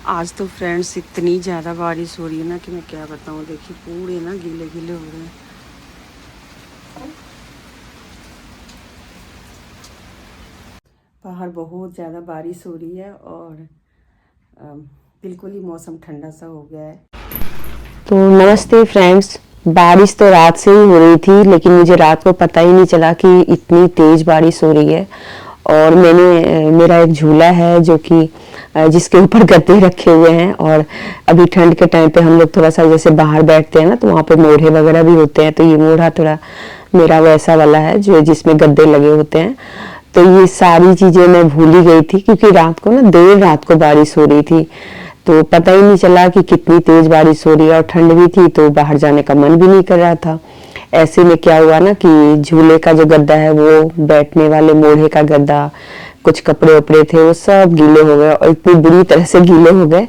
आज तो फ्रेंड्स इतनी ज़्यादा बारिश हो रही है ना कि मैं क्या बताऊँ। देखिए पूरे ना गीले गीले हो रहे हैं। बाहर बहुत ज़्यादा बारिश हो रही है और बिल्कुल ही मौसम ठंडा सा हो गया है। तो नमस्ते फ्रेंड्स। बारिश तो रात से ही हो रही थी, लेकिन मुझे रात को पता ही नहीं चला कि इतनी तेज बारिश हो रही है। और मेरा एक झूला है जो कि जिसके ऊपर गद्दे रखे हुए हैं, और अभी ठंड के टाइम पे हम लोग थोड़ा सा जैसे बाहर बैठते हैं ना, तो वहाँ पे मोढ़े वगैरह भी होते हैं। तो ये मोढ़ा थोड़ा मेरा वैसा वाला है जो जिसमें गद्दे लगे होते हैं। तो ये सारी चीज़ें मैं भूल ही गई थी, क्योंकि रात को ना देर रात को बारिश हो रही थी, तो पता ही नहीं चला कि कितनी तेज बारिश हो रही है। और ठंड भी थी तो बाहर जाने का मन भी नहीं कर रहा था। ऐसे में क्या हुआ ना कि झूले का जो गद्दा है, वो बैठने वाले मोढ़े का गद्दा, कुछ कपड़े वपड़े थे वो सब गीले हो गए, और इतनी बुरी तरह से गीले हो गए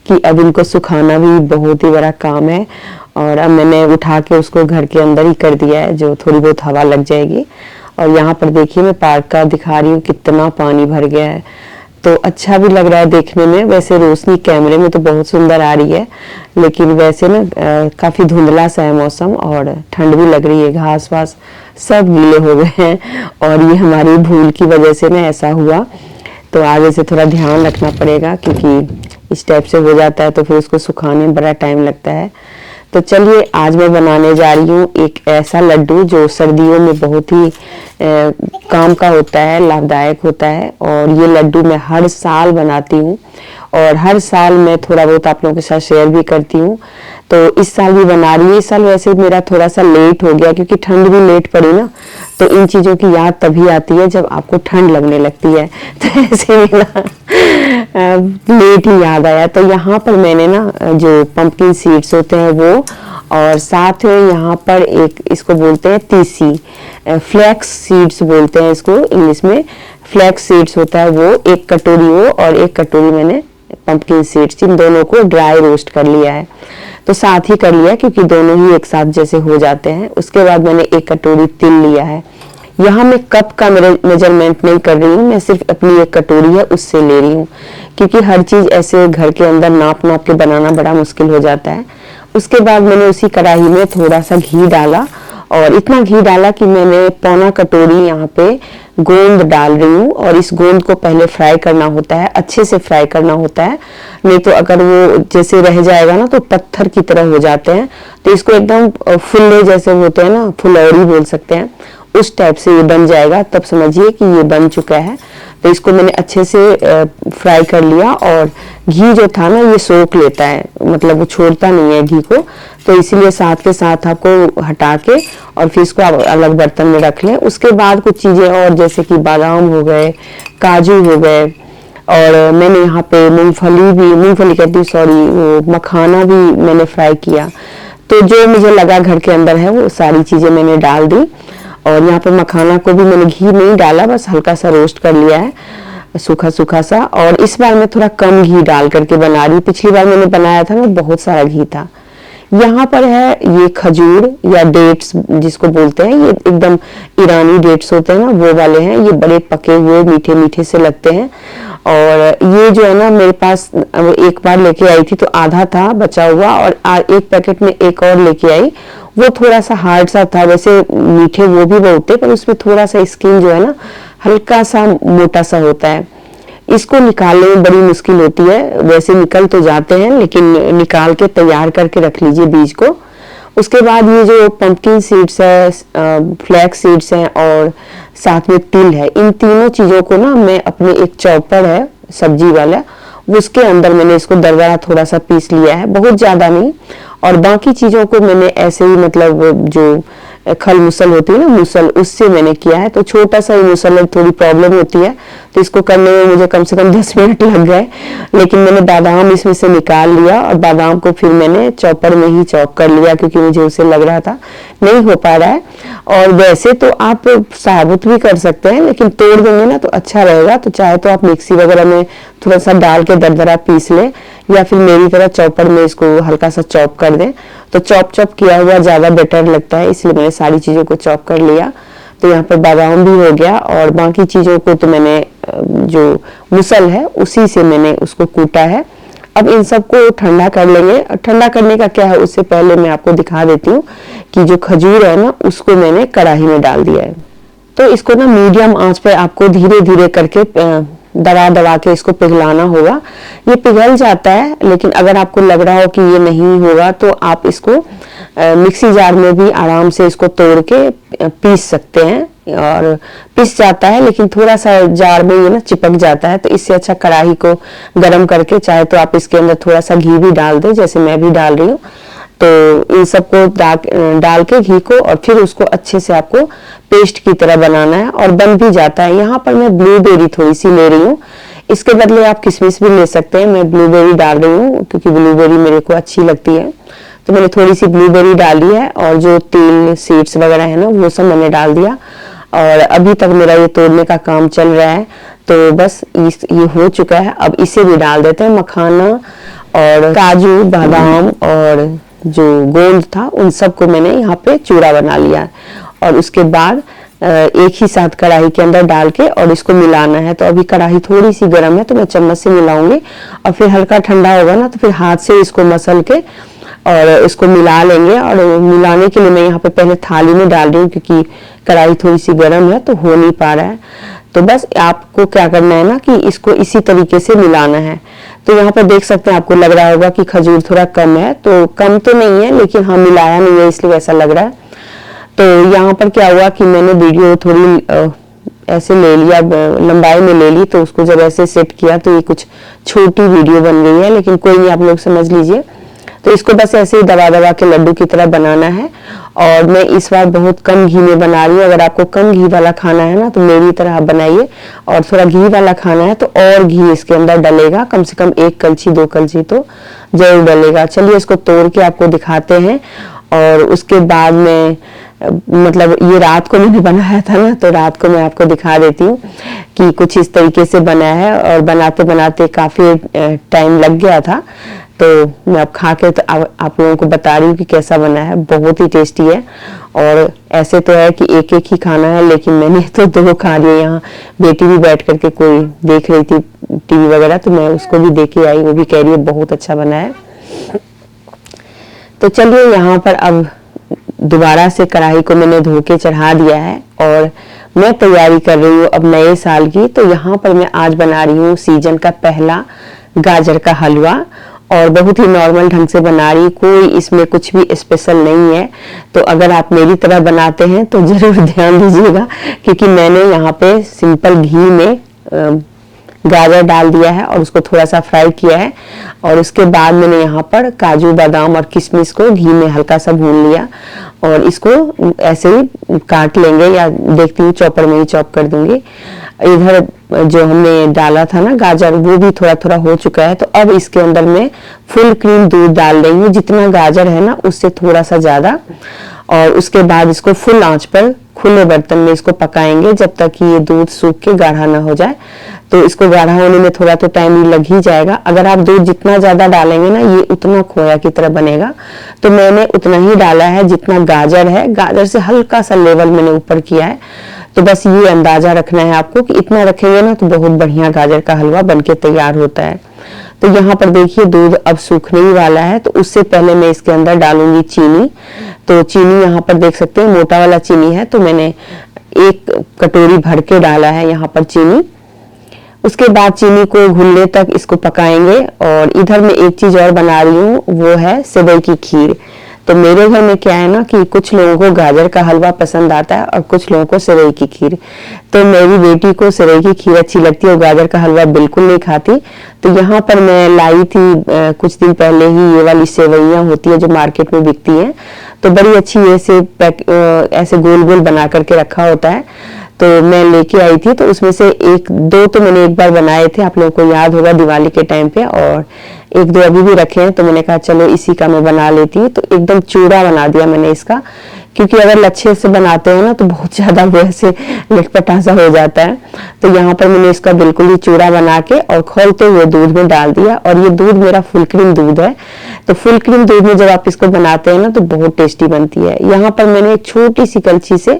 कि अब इनको सुखाना भी बहुत ही बड़ा काम है। और अब मैंने उठा के उसको घर के अंदर ही कर दिया है, जो थोड़ी बहुत हवा लग जाएगी। और यहाँ पर देखिए मैं पार्क का दिखा रही हूँ कितना पानी भर गया है। तो अच्छा भी लग रहा है देखने में। वैसे रोशनी कैमरे में तो बहुत सुंदर आ रही है, लेकिन वैसे ना काफी धुंधला सा है मौसम, और ठंड भी लग रही है। घास वास सब गीले हो गए हैं, और ये हमारी भूल की वजह से ना ऐसा हुआ। तो आगे से थोड़ा ध्यान रखना पड़ेगा, क्योंकि इस टाइप से हो जाता है तो फिर उसको सुखाने में बड़ा टाइम लगता है। तो चलिए आज मैं बनाने जा रही हूँ एक ऐसा लड्डू जो सर्दियों में बहुत ही काम का होता है, लाभदायक होता है। और ये लड्डू मैं हर साल बनाती हूँ, और हर साल मैं थोड़ा बहुत आप लोगों के साथ शेयर भी करती हूँ। तो इस साल भी बना रही हूँ। इस साल वैसे मेरा थोड़ा सा लेट हो गया, क्योंकि ठंड भी लेट पड़ी ना, तो इन चीज़ों की याद तभी आती है जब आपको ठंड लगने लगती है। तो ऐसे में ना लेट ही याद आया। तो यहाँ पर मैंने ना जो पंपकिन सीड्स होते हैं वो, और साथ में यहाँ पर एक इसको बोलते हैं तीसी, फ्लैक्स सीड्स बोलते हैं इसको इंग्लिश में। फ्लैक्स सीड्स होता है वो, एक कटोरी वो, और एक कटोरी मैंने पंपकिन सीड्स, इन दोनों को ड्राई रोस्ट कर लिया है। तो साथ ही कर लिया, क्योंकि दोनों ही एक साथ जैसे हो जाते हैं। उसके बाद मैंने एक कटोरी तिल लिया है। यहाँ मैं कप का मेजरमेंट नहीं कर रही हूँ, मैं सिर्फ अपनी एक कटोरी है उससे ले रही हूँ, क्योंकि हर चीज़ ऐसे घर के अंदर नाप नाप के बनाना बड़ा मुश्किल हो जाता है। उसके बाद मैंने उसी कढ़ाई में थोड़ा सा घी डाला, और इतना घी डाला कि मैंने पौना कटोरी यहाँ पे गोंद डाल रही हूँ। और इस गोंद को पहले फ्राई करना होता है, अच्छे से फ्राई करना होता है, नहीं तो अगर वो जैसे रह जाएगा ना तो पत्थर की तरह हो जाते हैं। तो इसको एकदम फुल्ले जैसे होते हैं ना, फुलौरी बोल सकते हैं, उस टाइप से ये बन जाएगा, तब समझिए कि ये बन चुका है। तो इसको मैंने अच्छे से फ्राई कर लिया, और घी जो था ना ये सोख लेता है, मतलब वो छोड़ता नहीं है घी को। तो इसीलिए साथ के साथ आपको हटा के और फिर इसको आप अलग बर्तन में रख लें। उसके बाद कुछ चीज़ें और, जैसे कि बादाम हो गए, काजू हो गए, और मैंने यहाँ पे मूंगफली कहती हूँ सॉरी, वो मखाना भी मैंने फ्राई किया। तो जो मुझे लगा घर के अंदर है वो सारी चीज़ें मैंने डाल दी। और यहाँ पे मखाना को भी मैंने घी नहीं डाला, बस हल्का सा रोस्ट कर लिया है, सूखा सूखा सा। और इस बार मैं थोड़ा कम घी डाल करके बना रही हूँ। पिछली बार मैंने बनाया था ना बहुत सारा घी था। यहाँ पर है ये खजूर या डेट्स जिसको बोलते हैं, ये एकदम ईरानी डेट्स होते हैं ना वो वाले हैं। ये बड़े पके हुए मीठे मीठे से लगते हैं। और ये जो है ना मेरे पास एक बार लेके आई थी तो आधा था बचा हुआ, और एक पैकेट में एक और लेके आई, वो थोड़ा सा हार्ड सा था। वैसे मीठे वो भी बहुत थे, पर उसमें थोड़ा सा स्किन जो है ना हल्का सा मोटा सा होता है। इसको निकालने में बड़ी मुश्किल होती है। वैसे निकल तो जाते हैं, लेकिन निकाल के तैयार करके रख लीजिए बीज को। उसके बाद ये जो पंपकिन सीड्स है, फ्लैक्स सीड्स हैं, और साथ में तिल है, इन तीनों चीज़ों को ना मैं अपने एक चॉपर है सब्जी वाला, उसके अंदर मैंने इसको दरदरा थोड़ा सा पीस लिया है, बहुत ज़्यादा नहीं। और बाकी चीज़ों को मैंने ऐसे ही, मतलब जो खल मुसल होती है ना मुसल, उससे मैंने किया है। तो छोटा सा ही मुसल है, थोड़ी प्रॉब्लम होती है, तो इसको करने में मुझे कम से कम 10 मिनट लग गए। लेकिन मैंने बादाम इसमें से निकाल लिया, और बादाम को फिर मैंने चॉपर में ही चॉप कर लिया, क्योंकि मुझे उसे लग रहा था नहीं हो पा रहा है। और वैसे तो आप साबुत भी कर सकते हैं, लेकिन तोड़ देंगे ना तो अच्छा रहेगा। तो चाहे तो आप मिक्सी वगैरह में थोड़ा सा डाल के दरदरा पीस लें, या फिर मेरी तरह चॉपर में इसको हल्का सा चॉप कर दें। तो चॉप किया हुआ ज़्यादा बेटर लगता है, इसलिए मैंने सारी चीज़ों को चॉप कर लिया। तो यहाँ पर बादाम भी हो गया, और बाकी चीज़ों को तो मैंने जो मुसल है उसी से मैंने उसको कूटा है। अब इन सबको ठंडा कर लेंगे। ठंडा करने का क्या है, उससे पहले मैं आपको दिखा देती हूँ कि जो खजूर है ना उसको मैंने कढ़ाई में डाल दिया है। तो इसको ना मीडियम आंच पे आपको धीरे धीरे करके दबा दबा के इसको पिघलाना होगा। ये पिघल जाता है, लेकिन अगर आपको लग रहा हो कि ये नहीं होगा तो आप इसको मिक्सी जार में भी आराम से इसको तोड़ के पीस सकते हैं, और पिस जाता है, लेकिन थोड़ा सा जार में ये ना चिपक जाता है। तो इससे अच्छा कढ़ाई को गरम करके, चाहे तो आप इसके अंदर थोड़ा सा घी भी डाल दें, जैसे मैं भी डाल रही हूँ। तो इन सबको डाल के घी को, और फिर उसको अच्छे से आपको पेस्ट की तरह बनाना है, और बन भी जाता है। यहाँ पर मैं ब्लूबेरी थोड़ी सी ले रही हूँ, इसके बदले आप किशमिश भी ले सकते हैं। मैं ब्लूबेरी डाल रही हूँ क्योंकि ब्लूबेरी मेरे को अच्छी लगती है, तो मैंने थोड़ी सी ब्लूबेरी डाली है, और जो तिल सीड्स वगैरह है ना वो सब मैंने डाल दिया। और अभी तक मेरा ये तोड़ने का काम चल रहा है, तो बस ये हो चुका है। अब इसे भी डाल देते हैं। मखाना और काजू बादाम और जो गोंद था उन सबको मैंने यहाँ पे चूरा बना लिया, और उसके बाद एक ही साथ कढ़ाई के अंदर डाल के और इसको मिलाना है। तो अभी कढ़ाई थोड़ी सी गर्म है, तो मैं चम्मच से मिलाऊंगी, और फिर हल्का ठंडा होगा ना तो फिर हाथ से इसको मसल के और इसको मिला लेंगे। और मिलाने के लिए मैं यहाँ पे पहले थाली में डाल रही हूँ, क्योंकि कढ़ाई थोड़ी सी गर्म है तो हो नहीं पा रहा है। तो बस आपको क्या करना है ना कि इसको इसी तरीके से मिलाना है। तो यहाँ पर देख सकते हैं, आपको लग रहा होगा कि खजूर थोड़ा कम है, तो कम तो नहीं है, लेकिन हाँ मिलाया नहीं है इसलिए ऐसा लग रहा है। तो यहाँ पर क्या हुआ कि मैंने वीडियो थोड़ी ऐसे ले लिया, लंबाई में ले ली, तो उसको जब ऐसे सेट किया तो ये कुछ छोटी वीडियो बन गई है, लेकिन कोई नहीं, आप लोग समझ लीजिए। तो इसको बस ऐसे ही दबा दबा के लड्डू की तरह बनाना है, और मैं इस बार बहुत कम घी में बना रही हूँ। अगर आपको कम घी वाला खाना है ना तो मेरी तरह आप बनाइए, और थोड़ा घी वाला खाना है तो और घी इसके अंदर डलेगा, कम से कम 1 कलछी 2 कलछी तो जरूर डलेगा। चलिए इसको तोड़ के आपको दिखाते हैं। और उसके बाद में मतलब ये रात को मैंने बनाया था ना, तो रात को मैं आपको दिखा देती हूँ कि कुछ इस तरीके से बना है, और बनाते बनाते काफी टाइम लग गया था। तो मैं अब खा के तो आप लोगों को बता रही हूँ कि कैसा बना है। बहुत ही टेस्टी है, और ऐसे तो है कि एक एक ही खाना है, लेकिन मैंने तो 2 खा लिए। यहाँ बेटी भी बैठ करके कोई देख रही थी टीवी वगैरह, तो मैं उसको भी दे के आई, वो भी कह रही है बहुत अच्छा बना है। तो चलिए यहाँ पर अब दोबारा से कढ़ाई को मैंने धो के चढ़ा दिया है, और मैं तैयारी कर रही हूँ अब नए साल की। तो यहाँ पर मैं आज बना रही हूँ सीजन का पहला गाजर का हलवा, और बहुत ही नॉर्मल ढंग से बना रही हूँ, कोई इसमें कुछ भी स्पेशल नहीं है। तो अगर आप मेरी तरह बनाते हैं तो जरूर ध्यान दीजिएगा, क्योंकि मैंने यहाँ पे सिंपल घी में गाजर डाल दिया है और उसको थोड़ा सा फ्राई किया है, और उसके बाद मैंने यहाँ पर काजू बादाम और किशमिश को घी में हल्का सा भून लिया, और इसको ऐसे ही काट लेंगे, या देखती हूँ चॉपर में ही चॉप कर दूंगी। इधर जो हमने डाला था ना गाजर, वो भी थोड़ा थोड़ा हो चुका है। तो अब इसके अंदर मैं फुल क्रीम दूध डाल रही हूँ, जितना गाजर है ना उससे थोड़ा सा ज्यादा, और उसके बाद इसको फुल आंच पर खुले बर्तन में इसको पकाएंगे जब तक कि ये दूध सूख के गाढ़ा ना हो जाए। तो इसको गाढ़ा होने में थोड़ा तो टाइम लग ही जाएगा। अगर आप दूध जितना ज्यादा डालेंगे ना, ये उतना खोया की तरह बनेगा। तो मैंने उतना ही डाला है जितना गाजर है, गाजर से हल्का सा लेवल मैंने ऊपर किया है। तो बस ये अंदाजा रखना है आपको कि इतना रखेंगे ना तो बहुत बढ़िया गाजर का हलवा बनके तैयार होता है। तो यहाँ पर देखिए दूध अब सूखने ही वाला है, तो उससे पहले मैं इसके अंदर डालूंगी चीनी। तो चीनी यहाँ पर देख सकते हैं मोटा वाला चीनी है, तो मैंने 1 कटोरी भर के डाला है यहाँ पर चीनी। उसके बाद चीनी को घुलने तक इसको पकाएंगे। और इधर मैं एक चीज और बना रही हूँ, वो है सेवई की खीर। तो मेरे घर में क्या है ना कि कुछ लोगों को गाजर का हलवा पसंद आता है और कुछ लोगों को सेवई की खीर। तो मेरी बेटी को सेवई की खीर अच्छी लगती है और गाजर का हलवा बिल्कुल नहीं खाती। तो यहाँ पर मैं लाई थी कुछ दिन पहले ही, ये वाली सेवइयां होती है जो मार्केट में बिकती है। तो बड़ी अच्छी ऐसे गोल गोल बना करके रखा होता है। तो मैं लेके आई थी, तो उसमें से 1-2 तो मैंने एक बार बनाए थे, आप लोगों को याद होगा दिवाली के टाइम पे, और 1-2 अभी भी रखे हैं। तो मैंने कहा चलो इसी का मैं बना लेती हूँ। तो एकदम चूड़ा बना दिया मैंने इसका, क्योंकि अगर लच्छे से बनाते हैं ना तो बहुत ज्यादा वो ऐसे लटपटा सा हो जाता है। तो यहाँ पर मैंने इसका बिल्कुल ही चूड़ा बना के और खौलते हुए दूध में डाल दिया। और ये दूध मेरा फुल क्रीम दूध है। तो फुल क्रीम दूध में जब आप इसको बनाते हैं ना तो बहुत टेस्टी बनती है। यहाँ पर मैंने एक छोटी सी कलछी से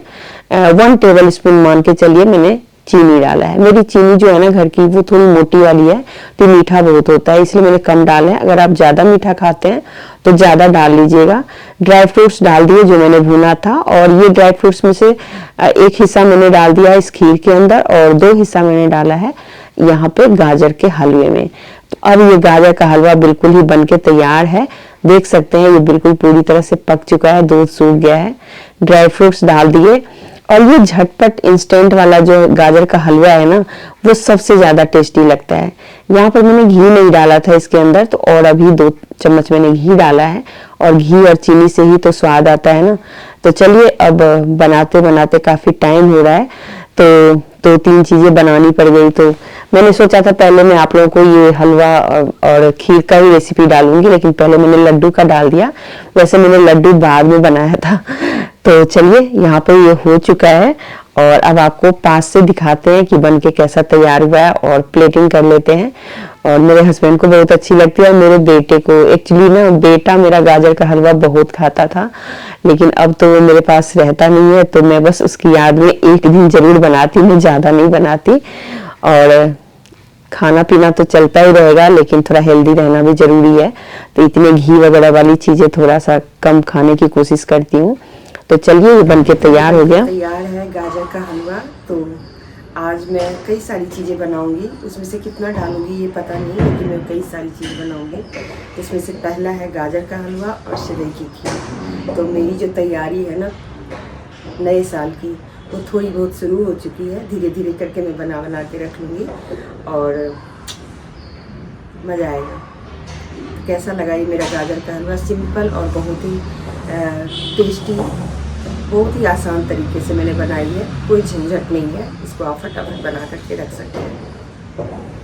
1 टेबल स्पून मान के चलिए मैंने चीनी डाला है। मेरी चीनी जो है ना घर की वो थोड़ी मोटी वाली है, तो मीठा बहुत होता है, इसलिए मैंने कम डाला है। अगर आप ज़्यादा मीठा खाते हैं तो ज़्यादा डाल लीजिएगा। ड्राई फ्रूट्स डाल दिए जो मैंने भुना था, और ये ड्राई फ्रूट्स में से एक हिस्सा मैंने डाल दिया इस खीर के अंदर और 2 हिस्सा मैंने डाला है यहाँ पे गाजर के हलवे में। तो अब ये गाजर का हलवा बिल्कुल ही बनके तैयार है। देख सकते हैं ये बिल्कुल पूरी तरह से पक चुका है, दूध सूख गया है। ड्राई फ्रूट्स डाल दिए, और ये झटपट इंस्टेंट वाला जो गाजर का हलवा है ना, वो सबसे ज़्यादा टेस्टी लगता है। यहाँ पर मैंने घी नहीं डाला था इसके अंदर, तो और अभी 2 चम्मच मैंने घी डाला है, और घी और चीनी से ही तो स्वाद आता है ना। तो चलिए अब बनाते बनाते काफ़ी टाइम हो रहा है, तो 2-3 चीज़ें बनानी पड़ गई। तो मैंने सोचा था पहले मैं आप लोगों को ये हलवा और खीर का ही रेसिपी डालूंगी, लेकिन पहले मैंने लड्डू का डाल दिया। वैसे मैंने लड्डू बाद में बनाया था। तो चलिए यहाँ पे ये हो चुका है, और अब आपको पास से दिखाते हैं कि बनके कैसा तैयार हुआ है, और प्लेटिंग कर लेते हैं। और मेरे हस्बैंड को बहुत अच्छी लगती है, और मेरे बेटे को। एक्चुअली ना बेटा मेरा गाजर का हलवा बहुत खाता था, लेकिन अब तो वो मेरे पास रहता नहीं है, तो मैं बस उसकी याद में एक दिन जरूर बनाती हूँ, ज़्यादा नहीं बनाती। और खाना पीना तो चलता ही रहेगा, लेकिन थोड़ा हेल्दी रहना भी जरूरी है, तो इतने घी वगैरह वाली चीज़ें थोड़ा सा कम खाने की कोशिश करती हूँ। तो चलिए ये बनके तैयार हो गया। तैयार है गाजर का हलवा। तो आज मैं कई सारी चीज़ें बनाऊंगी, उसमें से कितना डालूंगी ये पता नहीं, लेकिन मैं कई सारी चीज़ें बनाऊंगी। इसमें से पहला है गाजर का हलवा और सेवई की खीर। तो मेरी जो तैयारी है ना नए साल की, वो थोड़ी बहुत शुरू हो चुकी है। धीरे धीरे करके मैं बना बना के रख लूँगी, और मज़ा आएगा। तो कैसा लगा ये मेरा गाजर का हलवा? सिंपल और बहुत ही टेस्टी, बहुत ही आसान तरीके से मैंने बनाई है, कोई झंझट नहीं है। इसको आप फटाफट बना करके रख सकते हैं।